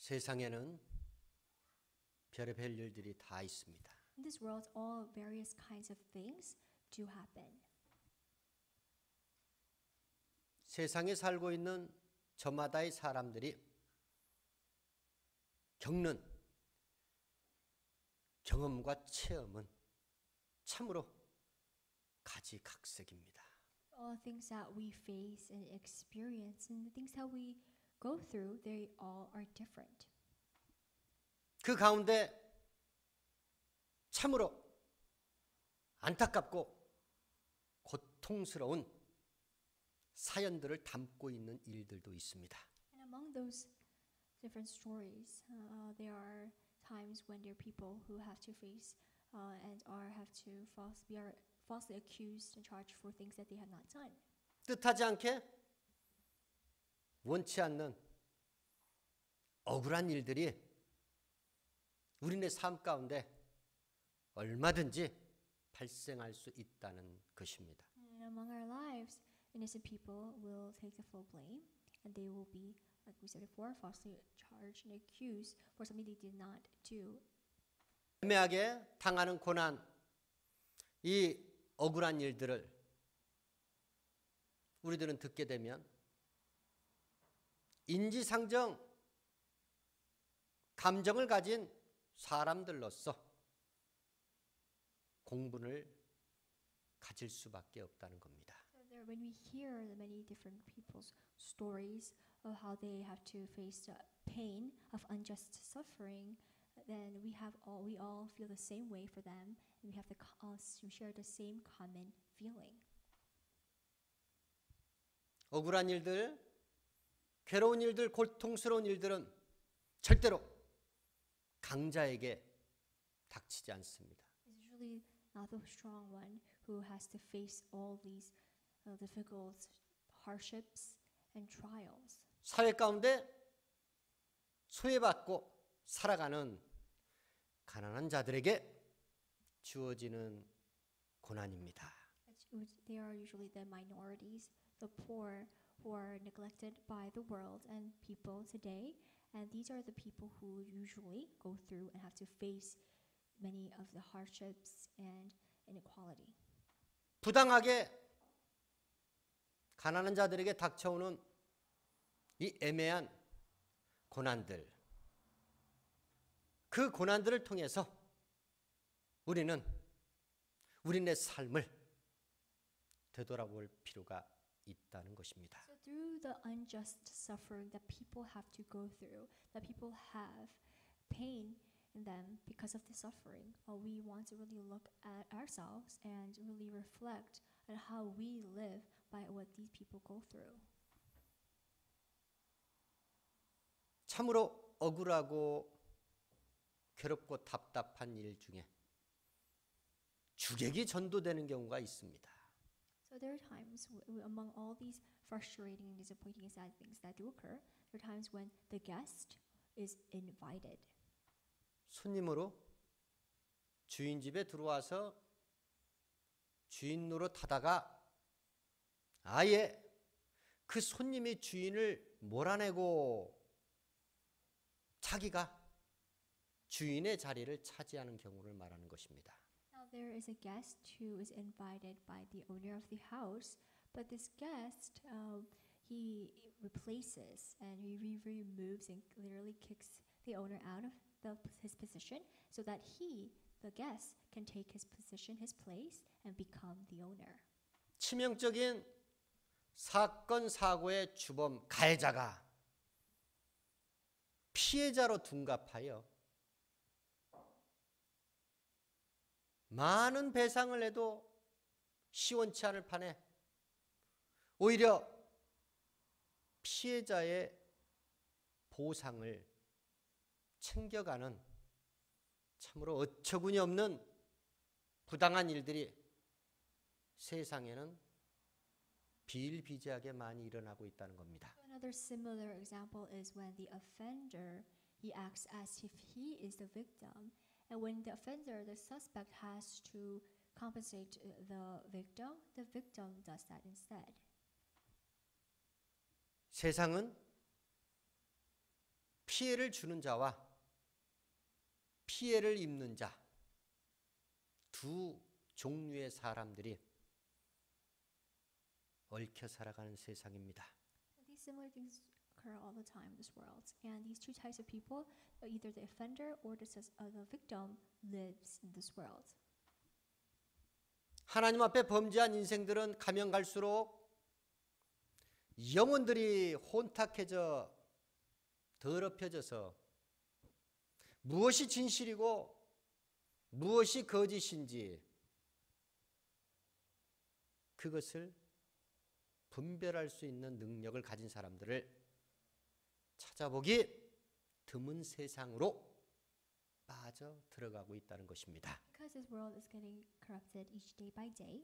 세상에는 별의별 일들이 다 있습니다. In this world, all various kinds of things do happen. 세상에 살고 있는 저마다의 사람들이 겪는 경험과 체험은 참으로 가지각색입니다. All things that we face and experience and the things that we go through, they all are different. 그 가운데 참으로 안타깝고 고통스러운 사연들을 담고 있는 일들도 있습니다. And among those different stories, there are times when there are people who have to face and have to be falsely accused and charged for things that they have not done. 뜻하지 않게 원치 않는 억울한 일들이 우리네 삶 가운데 얼마든지 발생할 수 있다는 것입니다. And among our lives, innocent people will take the full blame, and they will be, like we said before, falsely charged and accused for something they did not do. 애매하게 당하는 고난, 이 억울한 일들을 우리들은 듣게 되면 인지상정, 감정을 가진 사람들로서 공분을 가질 수밖에 없다는 겁니다. When we hear the many different people's stories of how they have to face the pain of unjust suffering, then we all feel the same way for them, and we have to share the same common feeling. 억울한 일들, 괴로운 일들, 고통스러운 일들은 절대로 강자에게 닥치지 않습니다. It's usually not the strong one who has to face all these difficult hardships and trials. 사회 가운데 소외받고 살아가는 가난한 자들에게 주어지는 고난입니다. They are usually the minorities, the poor who are neglected by the world and people today, and these are the people who usually go through and have to face many of the hardships and inequality. 부당하게 가난한 자들에게 닥쳐오는 이 애매한 고난들, 그 고난들을 통해서 우리는 우리네 삶을 되돌아볼 필요가 있다는 것입니다. So through the unjust suffering that people have to go through, that people have pain in them because of the suffering, we want to really look at ourselves and really reflect on how we live by what these people go through. 참으로 억울하고 괴롭고 답답한 일 중에 주객이 전도되는 경우가 있습니다. So there are times among all these frustrating and disappointing and sad things that do occur, there are times when the guest is invited. 손님으로 주인 집에 들어와서 주인 노릇하다가 아예 그 손님이 주인을 몰아내고 자기가 주인의 자리를 차지하는 경우를 말하는 것입니다. Now there is a guest who is invited by the owner of the house, but this guest he replaces and he removes and literally kicks the owner out of his position so that the guest, can take his position, his place, and become the owner. 치명적인 사건 사고의 주범 가해자가 피해자로 둔갑하여 많은 배상을 해도 시원치 않을 판에 오히려 피해자의 보상을 챙겨가는 참으로 어처구니 없는 부당한 일들이 세상에는 비일비재하게 많이 일어나고 있다는 겁니다. Another similar example is when the offender, he acts as if he is the victim, and when the offender, the suspect, has to compensate the victim does that instead. 세상은 피해를 주는 자와 피해를 입는 자, 두 종류의 사람들이 얽혀 살아가는 세상입니다. These similar things occur all the time in this world. And these two types of people, either the offender or the victim, lives in this world. 하나님 앞에 범죄한 인생들은 가면 갈수록 영혼들이 혼탁해져 더럽혀져서 무엇이 진실이고 무엇이 거짓인지 그것을 분별할 수 있는 능력을 가진 사람들을 찾아보기 드문 세상으로 빠져 들어가고 있다는 것입니다. Because this world is getting corrupted each day by day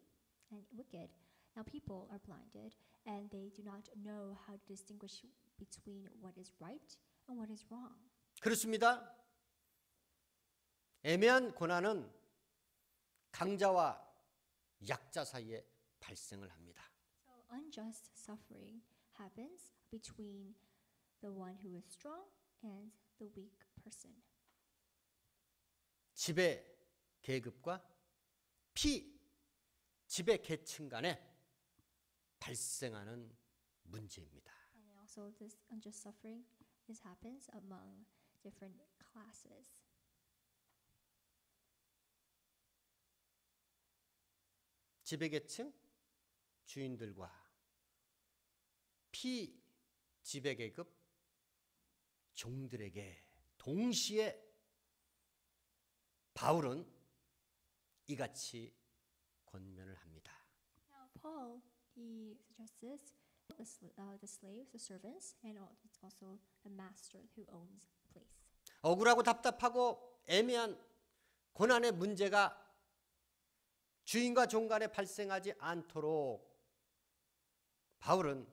and wicked, now people are blinded and they do not know how to distinguish between what is right and what is wrong. 그렇습니다. 애매한 고난은 강자와 약자 사이에 발생을 합니다. So unjust suffering happens between the one who is strong and the weak person. 지배 계급과 피지배 계층 간에 발생하는 문제입니다. And also this unjust suffering happens among different classes. 지배계층 주인들과 피지배계급 종들에게 동시에 바울은 이같이 권면을 합니다. Now Paul, he suggests the slaves, the servants, and also the master who owns the place. 억울하고 답답하고 애매한 고난의 문제가 주인과 종 간에 발생하지 않도록 바울은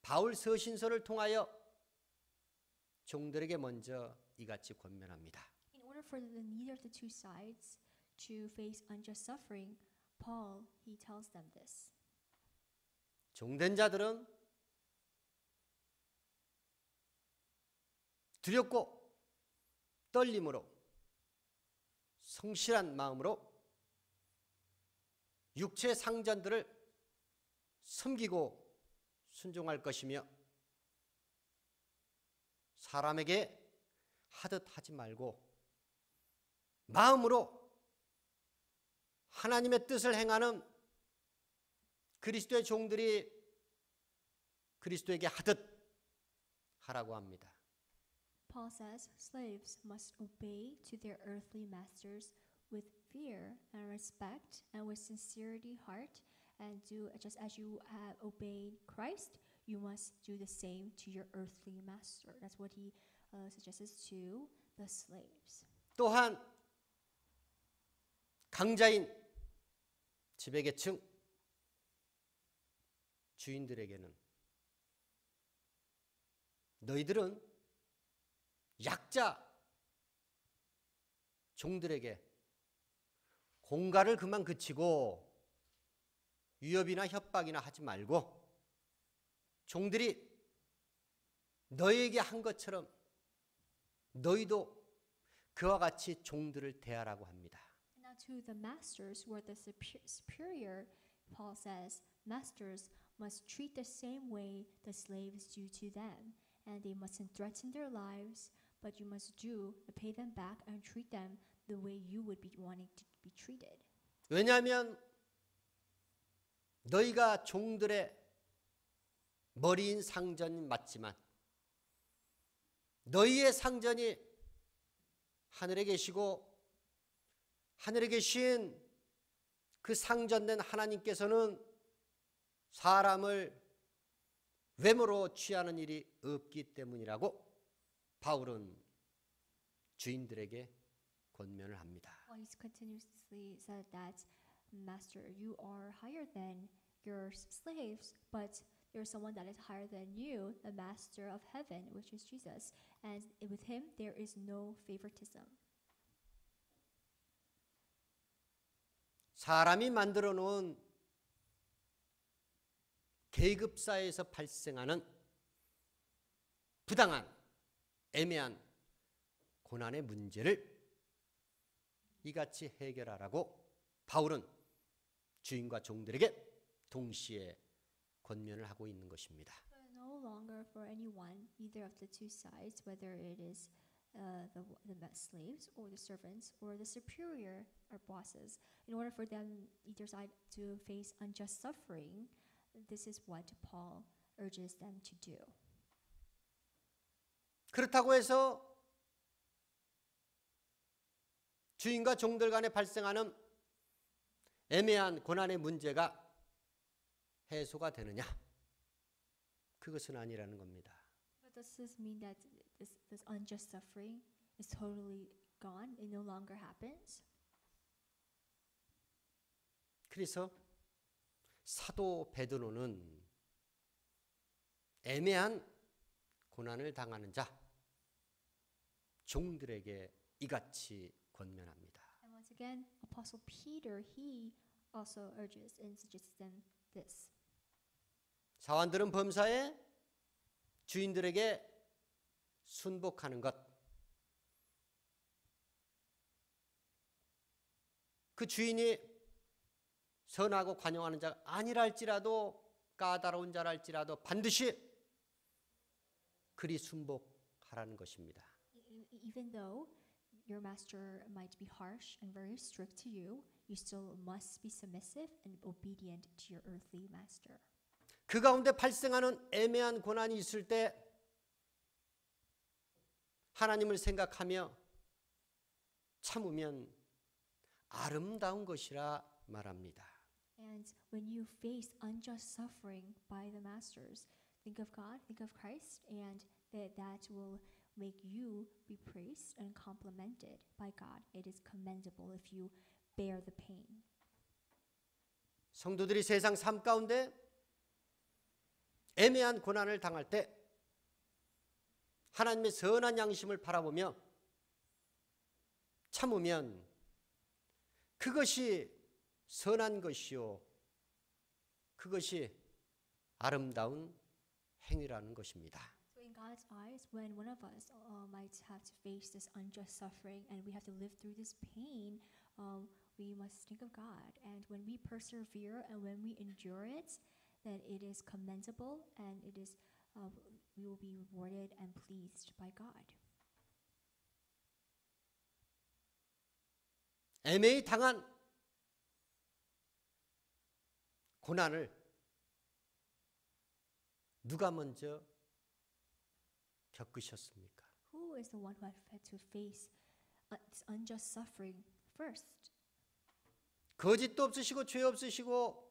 바울 서신서를 통하여 종들에게 먼저 이같이 권면합니다. In order for neither of the two sides to face unjust suffering, Paul, he tells them this. 종된 자들은 두렵고 떨림으로 성실한 마음으로 육체 상전들을 섬기고 순종할 것이며 사람에게 하듯 하지 말고 마음으로 하나님의 뜻을 행하는 그리스도의 종들이 그리스도에게 하듯 하라고 합니다. Paul says slaves must obey to their earthly masters with fear and respect and with sincerity heart, and do just as you have obeyed Christ, you must do the same to your earthly master. That's what he suggests to the slaves. 또한 강자인 지배계층 주인들에게는 너희들은 약자 종들에게 공갈을 그만 그치고 위협이나 협박이나 하지 말고 종들이 너희에게 한 것처럼 너희도 그와 같이 종들을 대하라고 합니다. Now to the masters who are the superior, Paul says, masters must treat the same way the slaves do to them, and they mustn't threaten their lives, but you must pay them back and treat them the way you would be wanting to be treated. 왜냐하면 너희가 종들의 머리인 상전 맞지만 너희의 상전이 하늘에 계시고 하늘에 계신 그 상전된 하나님께서는 사람을 외모로 취하는 일이 없기 때문이라고 바울은 주인들에게 권면을 합니다. Well, he continuously said that, Master, you are higher than your slaves, but there's someone that is higher than you, the Master of heaven, which is Jesus, and with him there is no favoritism. 사람이 만들어 놓은 계급사에서 발생하는 부당한 애매한 고난의 문제를 이같이 해결하라고 바울은 주인과 종들에게 동시에 권면을 하고 있는 것입니다. But no longer for anyone, either of the two sides, whether it is the slaves or the servants or the superior or bosses, in order for them, either side, to face unjust suffering, this is what Paul urges them to do. 그렇다고 해서 주인과 종들 간에 발생하는 애매한 고난의 문제가 해소가 되느냐? 그것은 아니라는 겁니다. But does this mean that this unjust suffering is totally gone? It no longer happens? 그래서 사도 베드로는 애매한 고난을 당하는 자, 종들에게 이같이 권면합니다. And once again, Apostle Peter, he also urges and suggests them this. 사환들은 범사에 주인들에게 순복하는 것, 그 주인이 선하고 관용하는 자가 아니라 할지라도 까다로운 자라 할지라도 반드시 그리 순복하라는 것입니다. Even though your master might be harsh and very strict to you, you still must be submissive and obedient to your earthly master. 그 가운데 발생하는 애매한 고난이 있을 때 하나님을 생각하며 참으면 아름다운 것이라 말합니다. And when you face unjust suffering by the masters, think of God, think of Christ, and that will make you be praised and complimented by God. It is commendable if you bear the pain. 성도들이 세상 삶 가운데 애매한 고난을 당할 때 하나님의 선한 양심을 바라보며 참으면 그것이 선한 것이요, 그것이 아름다운 행위라는 것입니다. So in God's eyes, when one of us might have to face this unjust suffering and we have to live through this pain, we must think of God. And when we persevere and when we endure it, then it is commendable and it is we will be rewarded and pleased by God. 애매히 당한 고난을 누가 먼저 겪으셨습니까? Who is the one who had to face this unjust suffering first? 거짓도 없으시고 죄 없으시고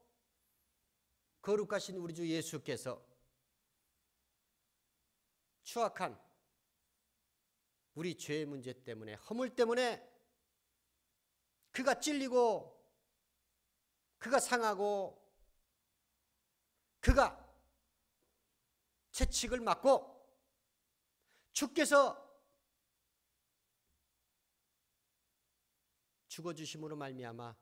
거룩하신 우리 주 예수께서 추악한 우리 죄의 문제 때문에, 허물 때문에 그가 찔리고 그가 상하고 그가 채찍을 맞고 주께서 죽어주심으로 말미암아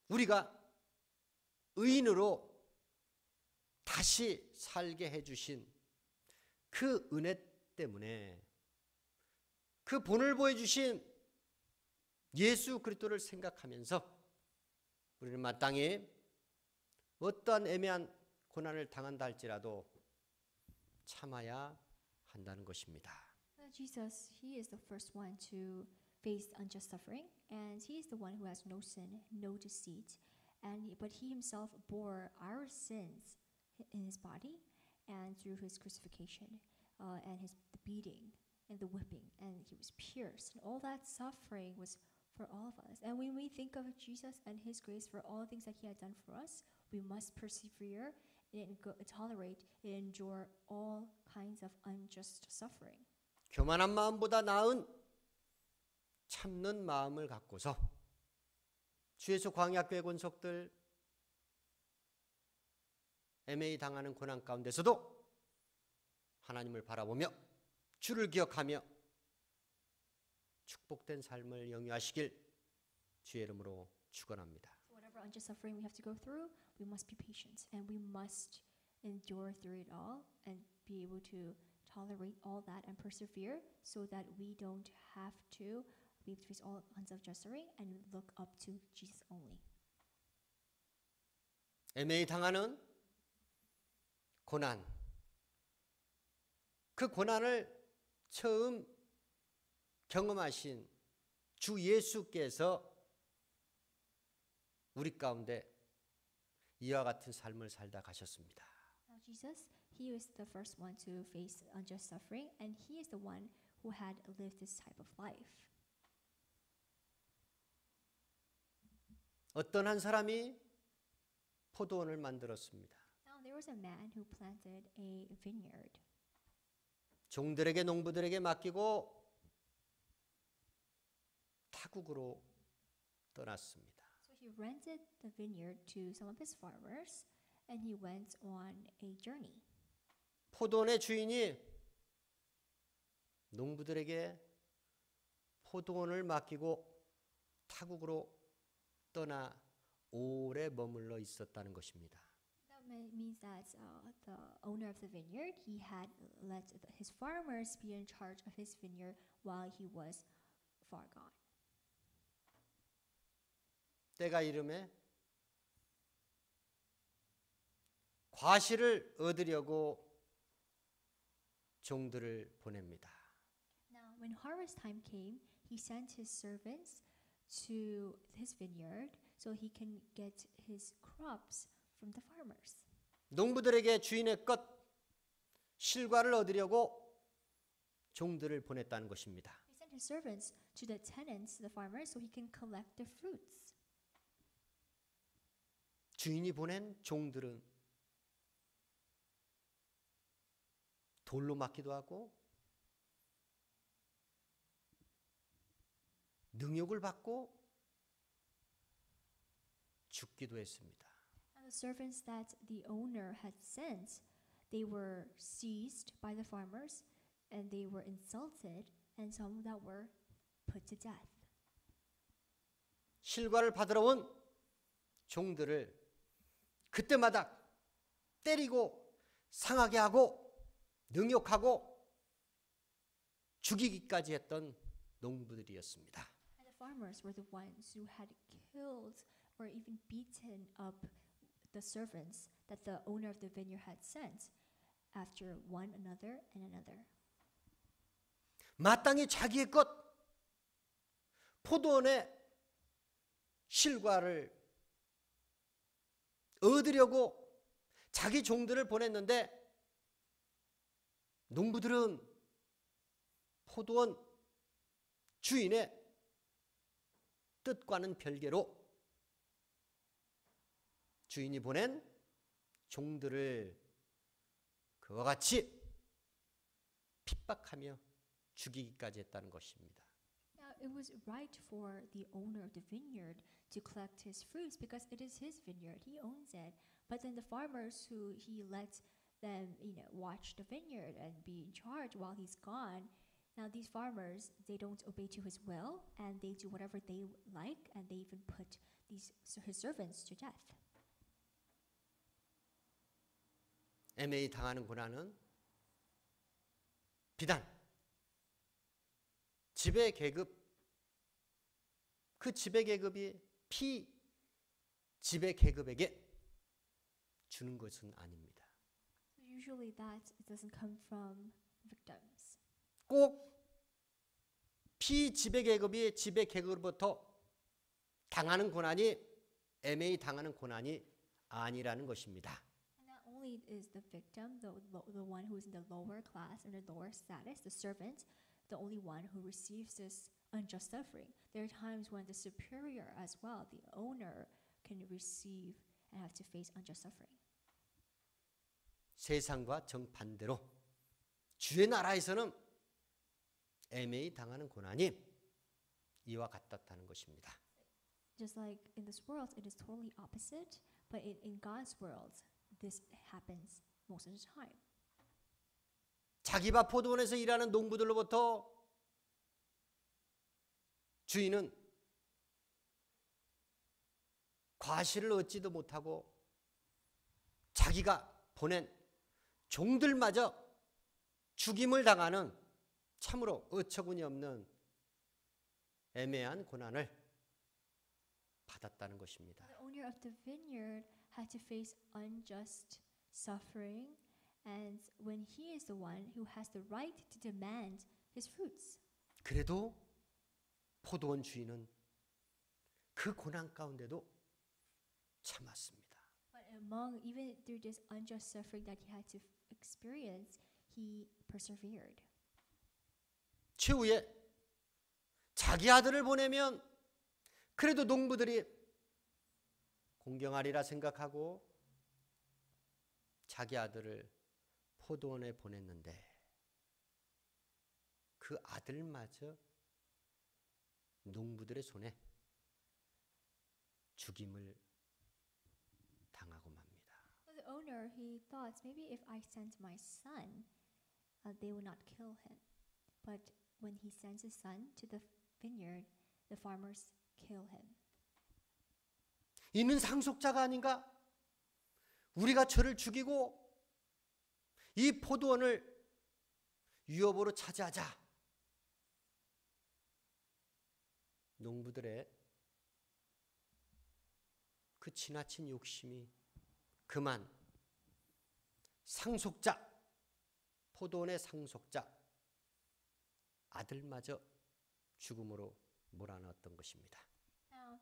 우리가 의인으로 다시 살게 해주신 그 은혜 때문에, 그 본을 보여주신 예수 그리스도를 생각하면서 우리는 마땅히 어떠한 애매한 고난을 당한다 할지라도 참아야 한다는 것입니다. Jesus, he is the first one to face unjust suffering, and he is the one who has no sin, no deceit, but he himself bore our sins in his body and through his crucifixion and the beating and the whipping, and he was pierced, and all that suffering was for all of us. And when we think of Jesus and his grace for all the things that he had done for us, we must persevere and tolerate and endure all kinds of unjust suffering. 교만한 마음보다 나은 참는 마음을 갖고서 주 예수 광야교회 권속들 애매히 당하는 고난 가운데서도 하나님을 바라보며 주를 기억하며 축복된 삶을 영위하시길 주의 이름으로 축원합니다. Whatever unjust suffering we have to go through, we must be patient and we must endure through it all and be able to tolerate all that and persevere so that we don't have to be able to face all unjust suffering and look up to Jesus only. 애매히 당하는 고난. 그 고난을 처음 경험하신 주 예수께서 우리 가운데 이와 같은 삶을 살다 가셨습니다. Now Jesus, he was the first one to face unjust suffering, and he is the one who had lived this type of life. 어떤 한 사람이 포도원을 만들었습니다. Now there was a man who planted a vineyard. 종들에게 농부들에게 맡기고 타국으로 떠났습니다. So he rented the vineyard to some of his farmers, and he went on a journey. 포도원의 주인이 농부들에게 포도원을 맡기고 타국으로 떠나 오래 머물러 있었다는 것입니다. That means that the owner of the vineyard, he had let his farmers be in charge of his vineyard while he was far gone. 때가 이름에 과실을 얻으려고 종들을 보냅니다. Now, when harvest time came, he sent his servants to his vineyard so he can get his crops from the farmers. 농부들에게 주인의 것 실과를 얻으려고 종들을 보냈다는 것입니다. He sent his servants to the tenants, the farmers, so he can collect the fruits. 주인이 보낸 종들은 돌로 맞기도 하고 능욕을 받고 죽기도 했습니다. And the servants that the owner had sent, they were seized by the farmers, and they were insulted, and some that were put to death. 실과를 받으러 온 종들을 그때마다 때리고 상하게 하고 능욕하고 죽이기까지 했던 농부들이었습니다. And the farmers were the ones who had killed or even beaten up the servants that the owner of the vineyard had sent after one another and another. 마땅히 자기의 것 포도원의 실과를 얻으려고 자기 종들을 보냈는데 농부들은 포도원 주인의 뜻과는 별개로 주인이 보낸 종들을 그와 같이 핍박하며 죽이기까지 했다는 것입니다. Now, it was right for the owner of the vineyard to collect his fruits because it is his vineyard. He owns it. But then the farmers who he let them, watch the vineyard and be in charge while he's gone. Now, these farmers, they don't obey to his will, and they do whatever they like, and they even put his servants to death. 애매히 당하는 고난은 비단 지배 계급 그 지배 계급이 피 지배 계급에게 주는 것은 아닙니다. So usually that it doesn't come from victims. 꼭 피 지배 계급이 지배 계급으로부터 당하는 고난이 애매히 당하는 고난이 아니라는 것입니다. And not only is the victim, the one who is in the lower class and the lower status, the servant, the only one who receives this unjust suffering. There are times when the superior as well, the owner, can receive and have to face unjust suffering. 세상과 정반대로 주의 나라에서는 애매히 당하는 고난이 이와 같았다는 것입니다. Just like in this world, it is totally opposite, but in God's world, this happens most of the time. 자기 밭 포도원에서 일하는 농부들로부터 주인은 과실을 얻지도 못하고 자기가 보낸 종들마저 죽임을 당하는 참으로 어처구니 없는 애매한 고난을 받았다는 것입니다. The owner of the vineyard had to face unjust suffering, and when he is the one who has the right to demand his fruits. 그래도 포도원 주인은 그 고난 가운데도 참았습니다. But even through this unjust suffering that he had to experience, he persevered. 최후에 자기 아들을 보내면 그래도 농부들이 공경하리라 생각하고 자기 아들을 포도원에 보냈는데 그 아들마저 농부들의 손에 죽임을 당하고 맙니다. The owner, he thought, maybe if I send my son, they will not kill him. But when he sends his son to the vineyard, the farmers kill him. 이는 상속자가 아닌가? 우리가 저를 죽이고 이 포도원을 유업으로 차지하자. 농부들의 그 지나친 욕심이 그만 상속자, 포도원의 상속자 아들마저 죽음으로 몰아넣었던 것입니다. Now,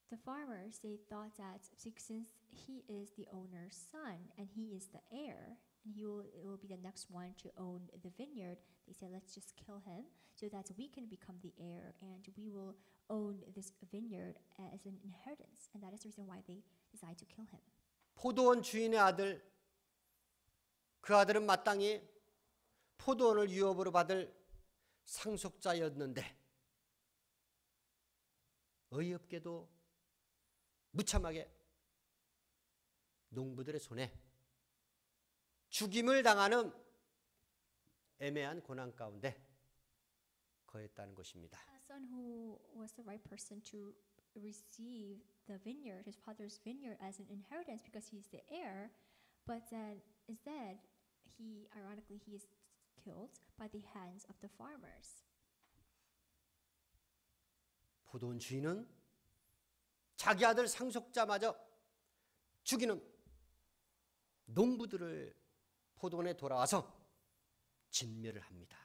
the farmers, they thought that since he is the owner's son and he is the heir, and it will be the next one to own the vineyard, they said, let's just kill him so that we can become the heir and we will own this vineyard as an inheritance. And that is the reason why they decided to kill him. 포도원 주인의 아들, 그 아들은 마땅히 포도원을 유업으로 받을 상속자였는데 어이없게도 무참하게 농부들의 손에 죽임을 당하는 애매한 고난 가운데 거했다는 것입니다. A son who was the right person to receive the vineyard, his father's vineyard, as an inheritance because he's the heir, but then instead, he is killed by the hands of the farmers. 포도원 주인은 자기 아들 상속자마저 죽이는 농부들을 포도원에 돌아와서 진멸을 합니다.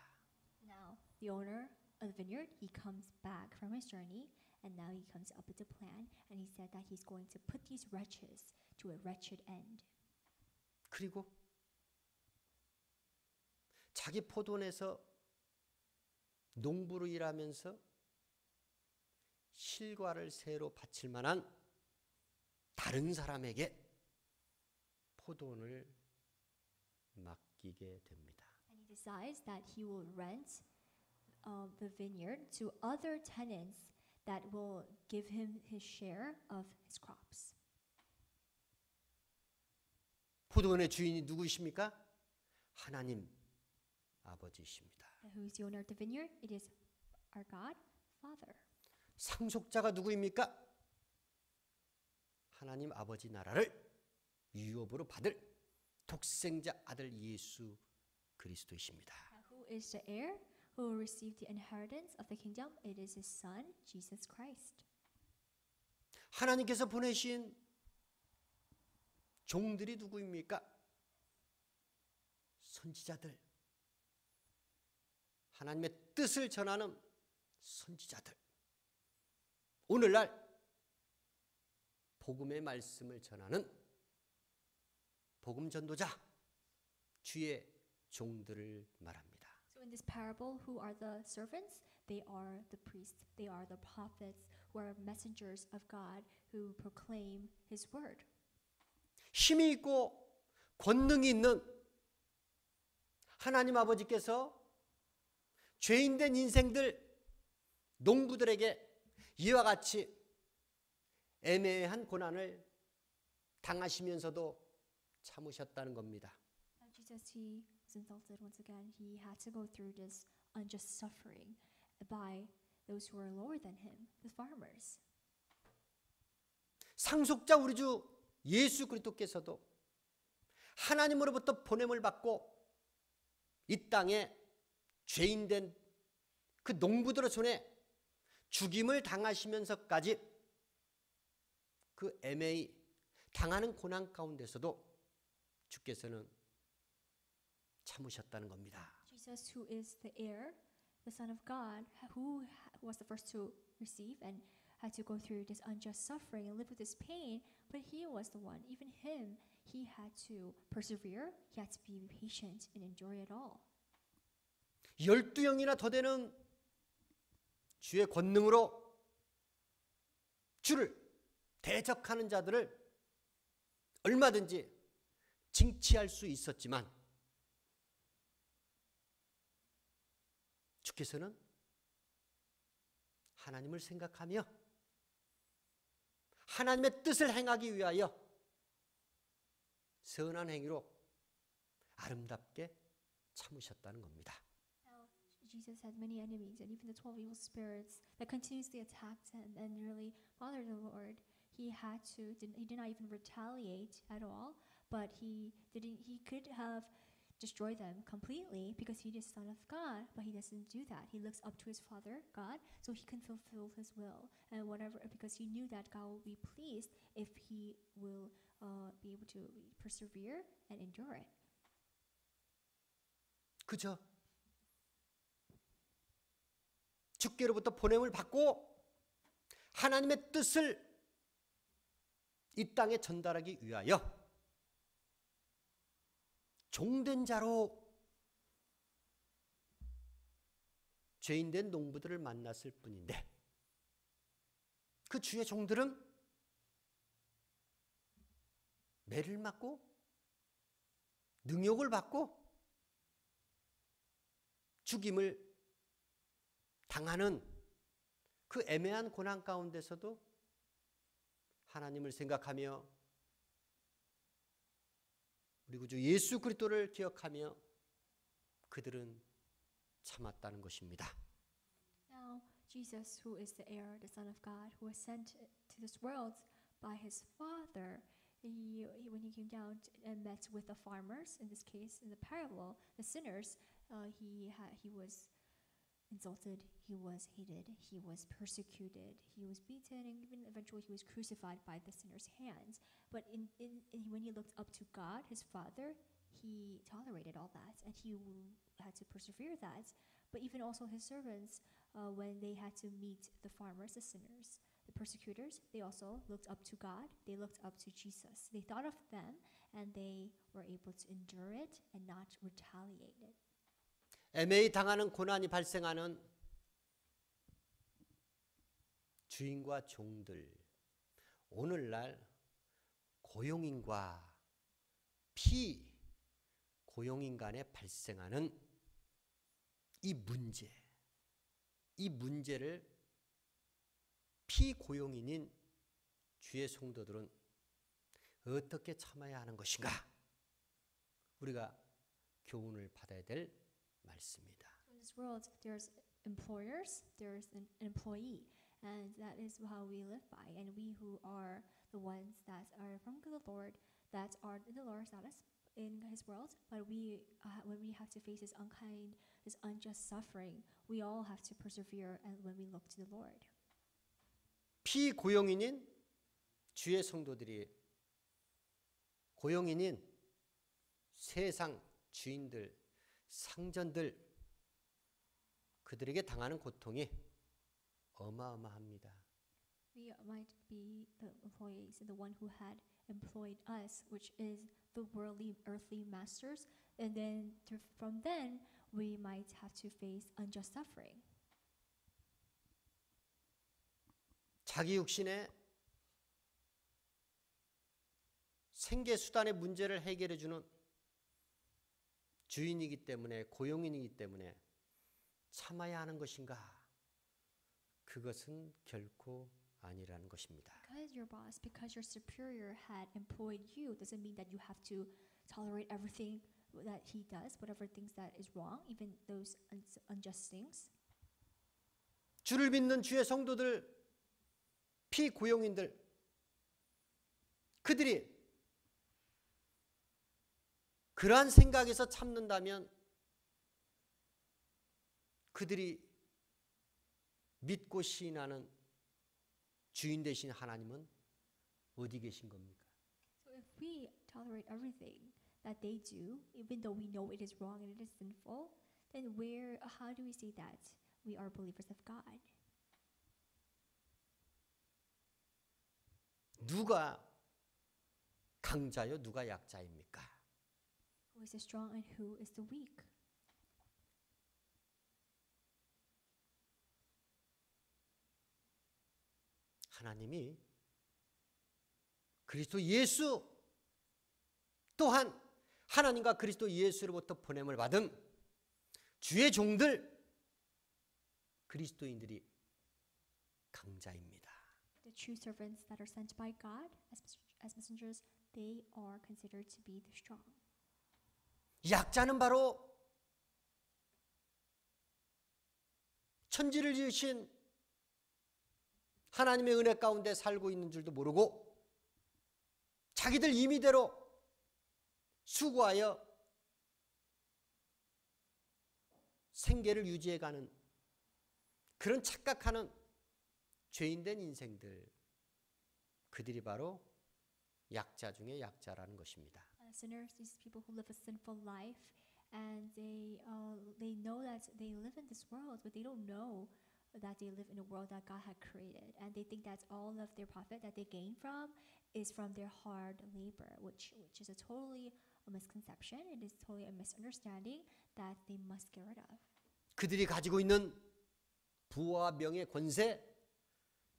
Now, the owner of the vineyard, he comes back from his journey, and now he comes up with a plan, and he said that he's going to put these wretches to a wretched end. 그리고 자기 포도원에서 농부로 일하면서 실과를 새로 바칠 만한 다른 사람에게 포도원을 맡기게 됩니다. And he decides that he will rent the vineyard to other tenants that will give him his share of his crops. 포도원의 주인이 누구이십니까? 하나님 아버지이십니다. And who is the owner of the vineyard? It is our God, Father. 상속자가 누구입니까? 하나님 아버지 나라를 유업으로 받을 독생자 아들 예수 그리스도이십니다. Who is the heir who will receive the inheritance of the kingdom? It is his son, Jesus Christ. 하나님께서 보내신 종들이 누구입니까? 선지자들. 하나님의 뜻을 전하는 선지자들. 오늘날 복음의 말씀을 전하는 복음 전도자, 주의 종들을 말합니다. So in this parable, who are the servants? They are the priests. They are the prophets who are messengers of God who proclaim his word. 힘이 있고 권능이 있는 하나님 아버지께서 죄인된 인생들, 농부들에게 이와 같이 애매한 고난을 당하시면서도 참으셨다는 겁니다. Jesus, he was insulted once again. He had to go through this unjust suffering by those who are lower than him, the farmers. 상속자 우리 주 예수 그리스도께서도 하나님으로부터 보냄을 받고 이 땅에 죄인된 그 농부들의 손에 죽임을 당하시면서까지 그 애매히 당하는 고난 가운데서도 주께서는 참으셨다는 겁니다. Jesus, who is the heir, the Son of God, who was the first to receive and had to go through this unjust suffering and live with this pain, but he was the one, even him, he had to persevere, he had to be patient and endure it all. 12형이나 더 되는 주의 권능으로 주를 대적하는 자들을 얼마든지 징치할 수 있었지만 주께서는 하나님을 생각하며 하나님의 뜻을 행하기 위하여 선한 행위로 아름답게 참으셨다는 겁니다. Now, Jesus had many enemies, and even the 12 evil spirits that continuously attacked him and really bothered the Lord. He did not even retaliate at all, but he could have destroyed them completely because he is Son of God, but he doesn't do that. He looks up to his Father, God, so he can fulfill his will and whatever, because he knew that God will be pleased if he will be able to persevere and endure it. 그저 주께로부터 보냄을 받고 하나님의 뜻을 이 땅에 전달하기 위하여 종된 자로 죄인된 농부들을 만났을 뿐인데 그 주의 종들은 매를 맞고 능욕을 받고 죽임을 당하는 그 애매한 고난 가운데서도 하나님을 생각하며 우리 구주 예수 그리스도를 기억하며 그들은 참았다는 것입니다. Now, Jesus, who is the heir, the Son of God, who was sent to this world by his Father, when he came down and met with the farmers, in this case, in the parable, the sinners, he was insulted, he was hated, he was persecuted, he was beaten, and even eventually he was crucified by the sinners' hands. But when he looked up to God, his Father, he tolerated all that, and he had to persevere that. But even also his servants, when they had to meet the farmers, the sinners, the persecutors, they also looked up to God, they looked up to Jesus. They thought of them, and they were able to endure it and not retaliate it. 애매히 당하는 고난이 발생하는 주인과 종들, 오늘날 고용인과 피고용인 간에 발생하는 이 문제를 피고용인인 주의 성도들은 어떻게 참아야 하는 것인가? 우리가 교훈을 받아야 될 말씀입니다. In this world, there's employers, there's an employee, and that is how we live by. And we who are the ones that are from the Lord, that are in the Lord's status in His world, but when we have to face this unkind, this unjust suffering, we all have to persevere. And when we look to the Lord, 피고용인인 주의 성도들이 고용인인 세상 주인들, 상전들, 그들에게 당하는 고통이 어마어마합니다. we might be the employees and the one who had employed us, which is the worldly, earthly masters, and then from then we might have to face unjust suffering. 자기 육신의 생계 수단의 문제를 해결해 주는 주인이기 때문에, 고용인이기 때문에 참아야 하는 것인가? 그것은 결코 아니라는 것입니다. Because your boss, because your superior had employed you, doesn't mean that you have to tolerate everything that he does, whatever things that is wrong, even those unjust things. 주를 믿는 주의 성도들, 피고용인들, 그들이 그러한 생각에서 참는다면 그들이 믿고 시인하는 주인 되신 하나님은 어디 계신 겁니까? So if we tolerate everything that they do, even though we know it is wrong and it is sinful, then how do we say that we are believers of God? 누가 강자요, 누가 약자입니까? Who is the strong and who is the weak? 하나님이 그리스도 예수 또한 하나님과 그리스도 예수로부터 보냄을 받은 주의 종들 그리스도인들이 강자입니다. The true servants that are sent by God as messengers, they are considered to be the strong. 약자는 바로 천지를 지으신 하나님의 은혜 가운데 살고 있는 줄도 모르고 자기들 임의대로 수고하여 생계를 유지해가는 그런 착각하는 죄인된 인생들, 그들이 바로 약자 중에 약자라는 것입니다. Sinners, these people who live a sinful life, and they know that they live in this world, but they don't know that they live in a world that God had created, and they think that all of their profit that they gain from is from their hard labor, which is a totally a misconception. It is totally a misunderstanding that they must get rid of. 그들이 가지고 있는 부와 명예, 권세,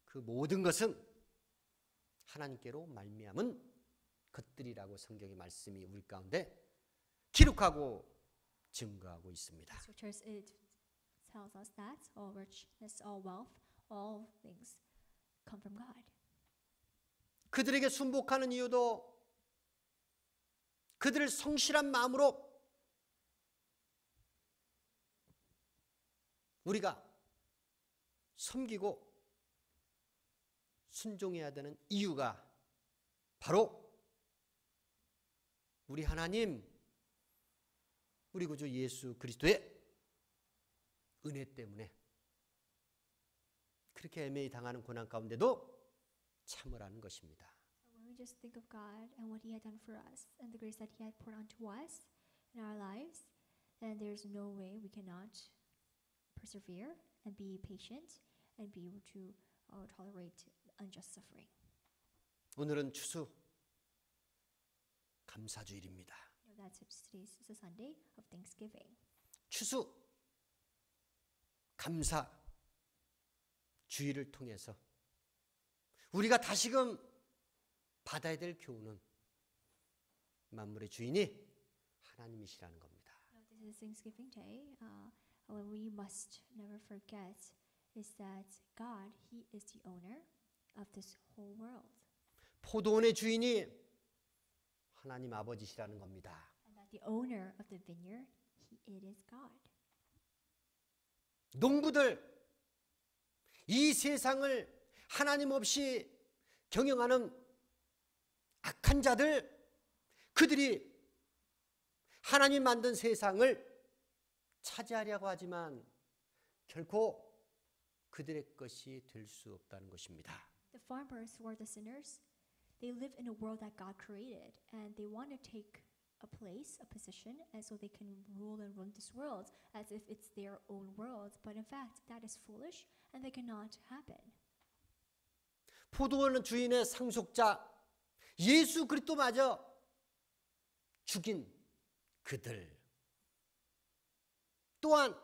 그 모든 것은 하나님께로 말미암은 것들이라고 성경의 말씀이 우리 가운데 기록하고 증거하고 있습니다. Scriptures it tells us that all richness, all wealth, all things come from God. 그들에게 순복하는 이유도 그들을 성실한 마음으로 우리가 섬기고 순종해야 되는 이유가 바로 우리 하나님, 우리 구주 예수 그리스도의 은혜 때문에 그렇게 애매히 당하는 고난 가운데도 참으라는 것입니다. When we just think of God and what He had done for us and the grace that He had poured onto us in our lives, then there's no way we cannot persevere and be patient and be able to tolerate unjust suffering. 오늘은 추수 감사주일입니다. You know, today's is a Sunday of Thanksgiving. 추수 감사 주일을 통해서 우리가 다시금 받아야 될 교훈은 만물의 주인이 하나님이시라는 겁니다. This is Thanksgiving Day. What we must never forget is that God, He is the owner of this whole world. 포도원의 주인이 하나님 아버지시라는 겁니다. And that the owner of the vineyard, it is God. 농부들, 이 세상을 하나님 없이 경영하는 악한 자들, 그들이 하나님 만든 세상을 차지하려고 하지만 결코 그들의 것이 될 수 없다는 것입니다. The farmers who are the sinners, they live in a world that God created, and they want to take a place, a position, and so they can rule and run this world as if it's their own world. But in fact, that is foolish, and that cannot happen. 포도원 주인의 상속자 예수 그리스도마저 죽인 그들, 또한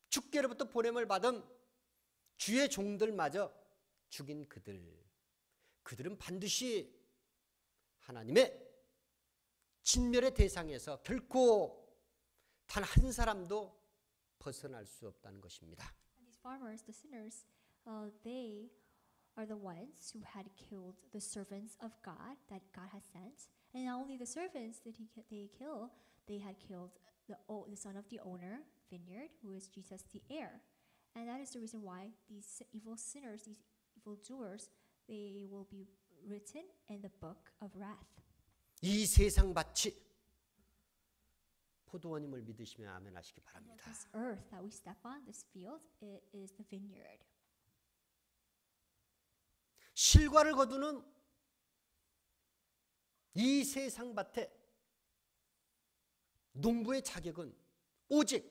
주께로부터 보냄을 받은 주의 종들마저 죽인 그들은 반드시 하나님의 진멸의 대상에서 결코 단 한 사람도 벗어날 수 없다는 것입니다. And these farmers, the sinners, they are the ones who had killed the servants of God that God has sent. And not only the servants did they kill, they had killed the son of the owner, vineyard, who is Jesus the heir. And that is the reason why these evil sinners, these evil doers, they will be written in the book of wrath. 이 세상 밭이 포도원임을 믿으시며 아멘하시기 That 바랍니다. this earth that we step on, this field, it is the vineyard. 실과를 거두는 이 세상 밭에 농부의 자격은 오직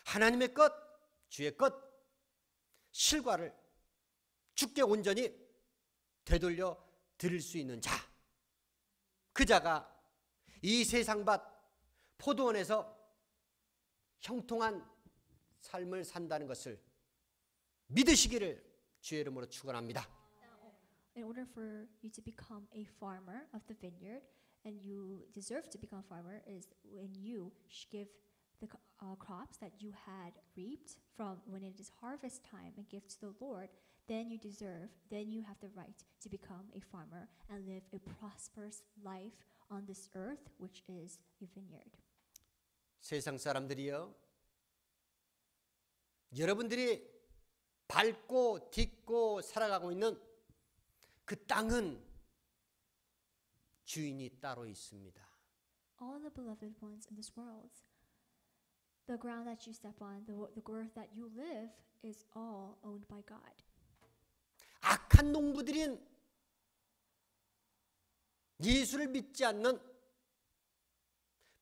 하나님의 것, 주의 것, 실과를 주께 온전히 되돌려 드릴 수 있는 자, 그 자가 이 세상 밭 포도원에서 형통한 삶을 산다는 것을 믿으시기를 주의 이름으로 축원합니다. In order for you to become a farmer of the vineyard, and you deserve to become a farmer, is when you give the crops that you had reaped from when it is harvest time and give to the Lord, then you have the right to become a farmer and live a prosperous life on this earth, which is a vineyard. 세상 사람들이여, 여러분들이 밟고 딛고 살아가고 있는 그 땅은 주인이 따로 있습니다. All the beloved ones in this world, the ground that you step on, the earth that you live, is all owned by God. 악한 농부들인 예수를 믿지 않는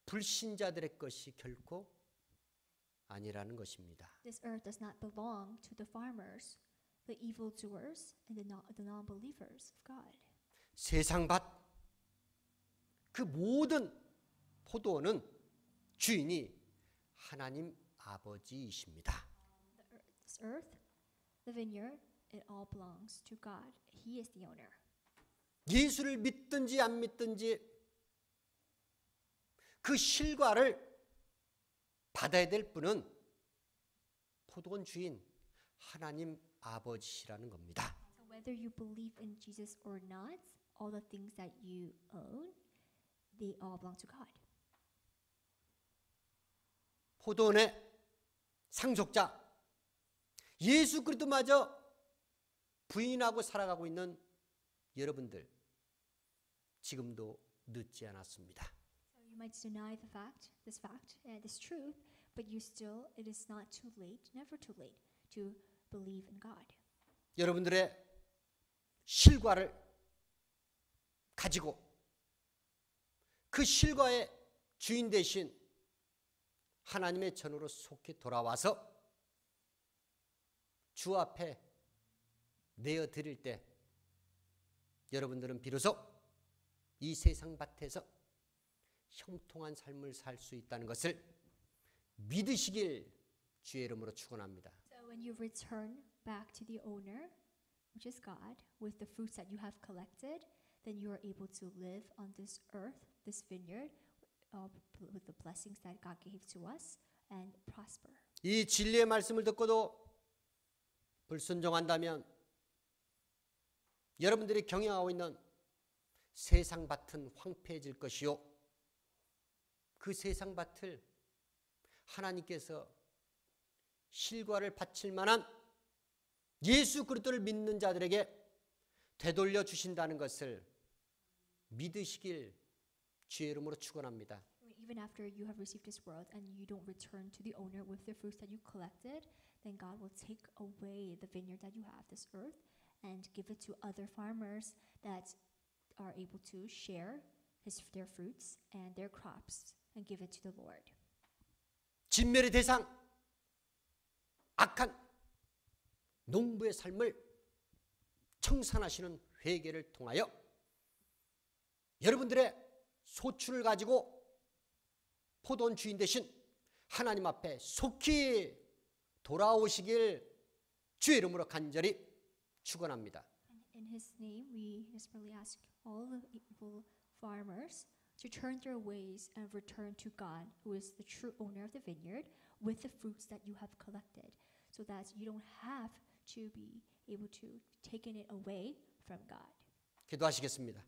불신자들의 것이 결코 아니라는 것입니다. This earth does not belong to the farmers, the evildoers, and the non-believers of God. 세상 밭, 그 모든 포도원은 주인이 하나님 아버지이십니다. This earth, the vineyard, it all belongs to God. He is the owner. 예수를 믿든지 안 믿든지 그 실과를 받아야 될 분은 포도원 주인 하나님 아버지시라는 겁니다. So whether you believe in Jesus or not, all the things that you own, they all belong to God. 포도원의 상속자 예수 그리스도마저 부인하고 살아가고 있는 여러분들, 지금도 늦지 않았습니다. So you might deny this fact, and this truth, but it is not too late, never too late, to believe in God. 여러분들의 실과를 가지고 그 실과의 주인 대신 하나님의 전으로 속히 돌아와서 주 앞에 내어 드릴 때 여러분들은 비로소 이 세상 밭에서 형통한 삶을 살 수 있다는 것을 믿으시길 주의 이름으로 축원합니다. So when you return back to the owner, which is God, with the fruits that you have collected, then you are able to live on this earth, this vineyard, with the blessings that God gave to us, and prosper. 이 진리의 말씀을 듣고도 불순종한다면 여러분들이 경영하고 있는 세상 밭은 황폐해질 것이요, 그 세상 밭을 하나님께서 실과를 바칠 만한 예수 그리스도를 믿는 자들에게 되돌려 주신다는 것을 믿으시길 주의 이름으로 축원합니다. Even after you have received this world and you don't return to the owner with the fruits that you collected, then God will take away the vineyard that you have, this earth, and give it to other farmers that are able to share their fruits and their crops and give it to the Lord. 진멸의 대상, 악한 농부의 삶을 청산하시는 회개를 통하여 여러분들의 소출을 가지고 포도원 주인 되신 하나님 앞에 속히 돌아오시길 주의 이름으로 간절히 축원합니다. In His name, we desperately ask all the evil farmers to turn their ways and return to God, who is the true owner of the vineyard, with the fruits that you have collected, so that you don't have to be able to take it away from God. 기도하시겠습니다.